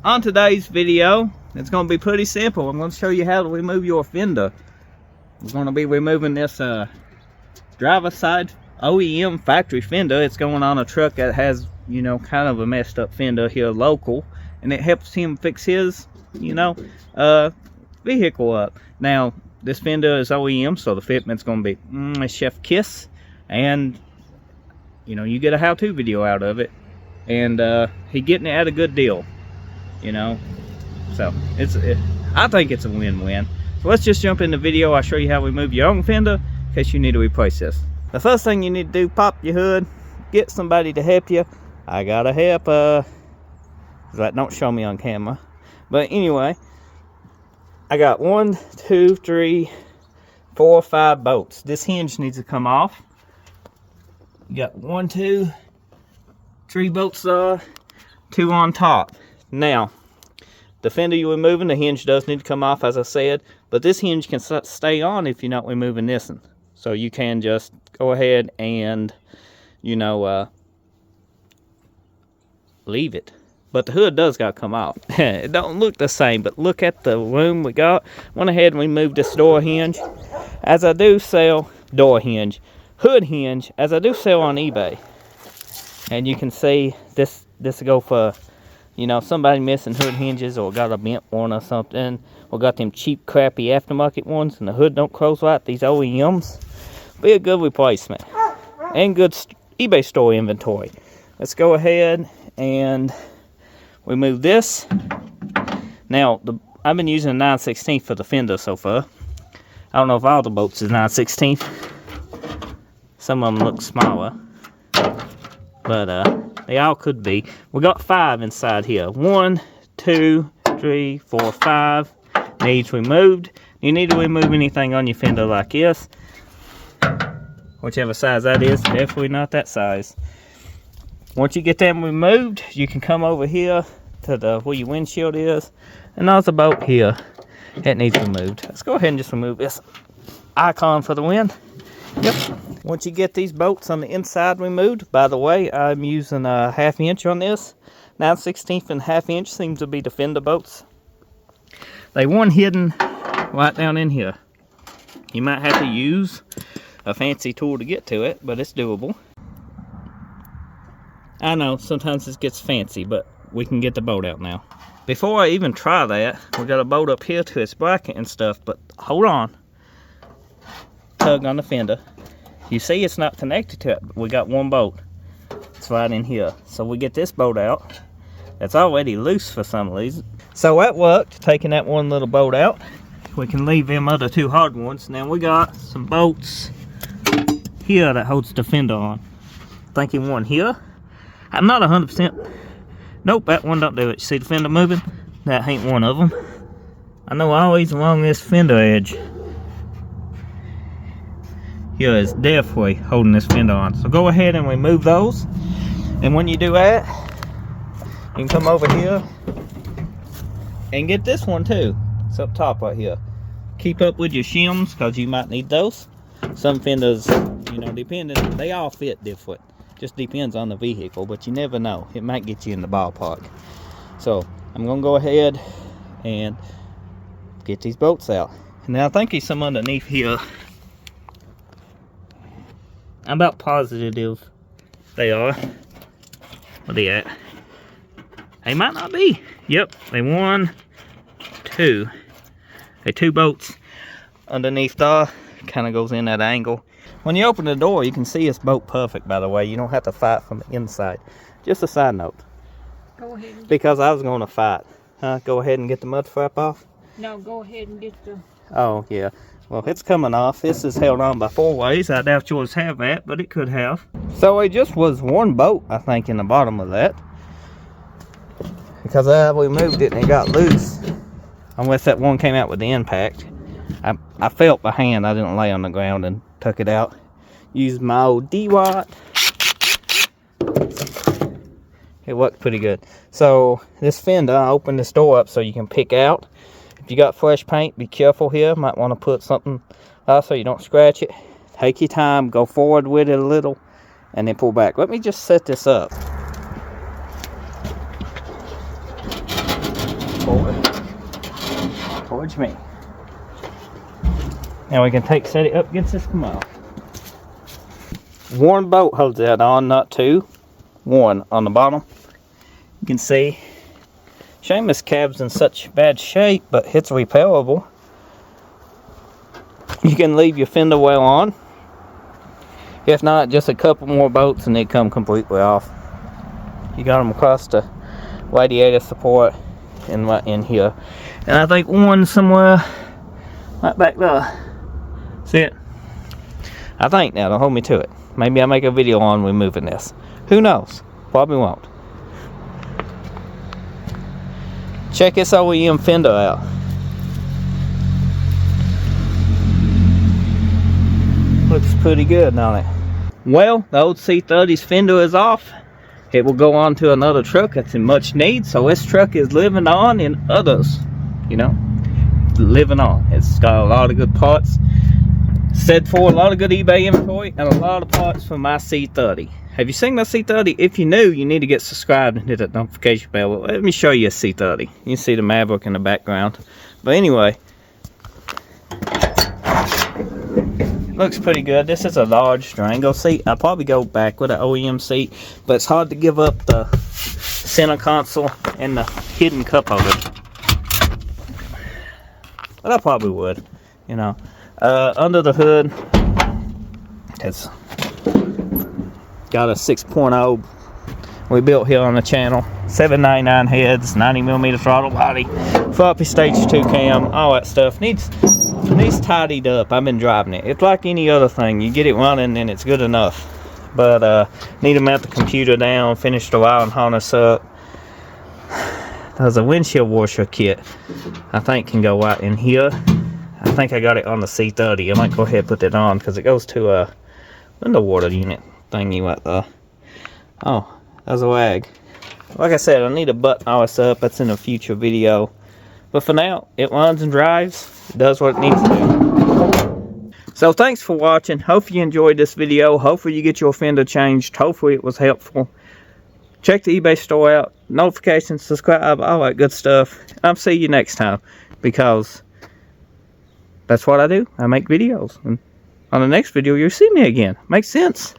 On today's video, it's going to be pretty simple. I'm going to show you how to remove your fender. We're going to be removing this driver side OEM factory fender. It's going on a truck that has, you know, kind of a messed up fender here local, and it helps him fix his, you know, vehicle up. Now, this fender is OEM, so the fitment's going to be a chef kiss, and you know, you get a how-to video out of it, and he getting it at a good deal. You know, so I think it's a win-win. So let's just jump in the video. I'll show you how we remove your own fender in case you need to replace this. The first thing you need to do, pop your hood, get somebody to help you. I got a helper. That don't show me on camera, but anyway, I got 1, 2, 3, 4, 5 bolts. This hinge needs to come off. You got 1, 2, 3 bolts, 2 on top. Now, the fender you're removing, the hinge does need to come off, as I said, but this hinge can stay on if you're not removing this one. So you can just go ahead and, you know, leave it. But the hood does got to come off. It don't look the same, but look at the room we got. Went ahead and removed this door hinge. As I do sell door hinge, hood hinge, as I do sell on eBay. And you can see this will go for, you know, somebody missing hood hinges or got a bent one or something, or got them cheap, crappy aftermarket ones and the hood don't close right. These OEMs be a good replacement and good eBay store inventory. Let's go ahead and remove this. Now, I've been using a 9/16 for the fender so far. I don't know if all the bolts is 9/16. Some of them look smaller, but they all could be. We got 5 inside here. 1, 2, 3, 4, 5 needs removed. You need to remove anything on your fender like this, whichever size that is. Definitely not that size. Once you get them removed, you can come over here to where your windshield is, and there's a bolt here that needs removed. Let's go ahead and just remove this icon for the win. Yep. Once you get these bolts on the inside removed, by the way, I'm using a 1/2 inch on this. 9/16 and 1/2 inch seems to be the fender bolts. They one hidden right down in here. You might have to use a fancy tool to get to it, but it's doable. I know sometimes this gets fancy, but we can get the bolt out now. Before I even try that, we got a bolt up here to its bracket and stuff, but hold on. Tug on the fender. You see it's not connected to it, but we got one bolt. It's right in here. So we get this bolt out. It's already loose for some reason. So that worked, taking that one little bolt out. We can leave them other 2 hard ones. Now we got some bolts here that holds the fender on. Thinking one here. I'm not 100%. Nope, that one don't do it. You see the fender moving? That ain't one of them. I know always along this fender edge. Here is definitely holding this fender on. So go ahead and remove those. And when you do that, you can come over here and get this one too. It's up top right here. Keep up with your shims because you might need those. Some fenders, you know, depending, they all fit different. Just depends on the vehicle, but you never know. It might get you in the ballpark. So I'm gonna go ahead and get these bolts out. And now I think there's some underneath here. I'm about positive they are. What are they at? They might not be. Yep, they 1, 2. They 2 bolts underneath there. Kind of goes in that angle. When you open the door, you can see it's bolt perfect, by the way. You don't have to fight from the inside. Just a side note. Go ahead. Because I was going to fight. Go ahead and get the mud flap off? No, go ahead and get the... Oh, yeah. Well, it's coming off. This is held on by 4 ways. I doubt yours have that, but it could have. So it just was 1 bolt, I think, in the bottom of that. Because we moved it and it got loose. Unless that one came out with the impact. I felt the hand. I didn't lay on the ground and took it out. Used my old D-Watt. It worked pretty good. So this fender, I opened this door up so you can pick out. If you got fresh paint, be careful here. Might want to put something so you don't scratch it. Take your time, go forward with it a little, and then pull back. Let me just set this up. forward towards me. Now we can set it up against this commode. One bolt holds that on, not two. One on the bottom. You can see. Shame this cab's in such bad shape, but it's repairable. You can leave your fender well on. If not, just a couple more bolts and they come completely off. You got them across the radiator support and right in here. And I think one somewhere right back there. See it? I think now, don't hold me to it. Maybe I'll make a video on removing this. Who knows? Probably won't. Check this OEM fender out. Looks pretty good, doesn't it? Well, the old C30's fender is off. It will go on to another truck that's in much need. So this truck is living on in others. You know, living on. It's got a lot of good parts. Said for a lot of good eBay inventory and a lot of parts for my C30. Have you seen my C30? If you're new, you need to get subscribed and hit that notification bell. Well, let me show you a C30. You can see the Maverick in the background. But anyway, looks pretty good. This is a large Durango seat. I'll probably go back with an OEM seat, but it's hard to give up the center console and the hidden cup holder. But I probably would, you know. Under the hood, it's got a 6.0 we built here on the channel. 799 heads, 90mm throttle body, floppy stage 2 cam, all that stuff. Needs tidied up. I've been driving it. It's like any other thing. You get it running and it's good enough. But need to mount the computer down, finish the wiring harness up. There's a windshield washer kit I think can go right in here. I think I got it on the C30. I might go ahead and put that on because it goes to a window water unit thingy right there. Oh, there's a wag. Like I said, I need to button all this up. That's in a future video. But for now, it runs and drives. It does what it needs to do. So thanks for watching. Hope you enjoyed this video. Hopefully you get your fender changed. Hopefully it was helpful. Check the eBay store out. Notifications, subscribe, all that good stuff. I'll see you next time because that's what I do. I make videos. And on the next video, you'll see me again. Makes sense.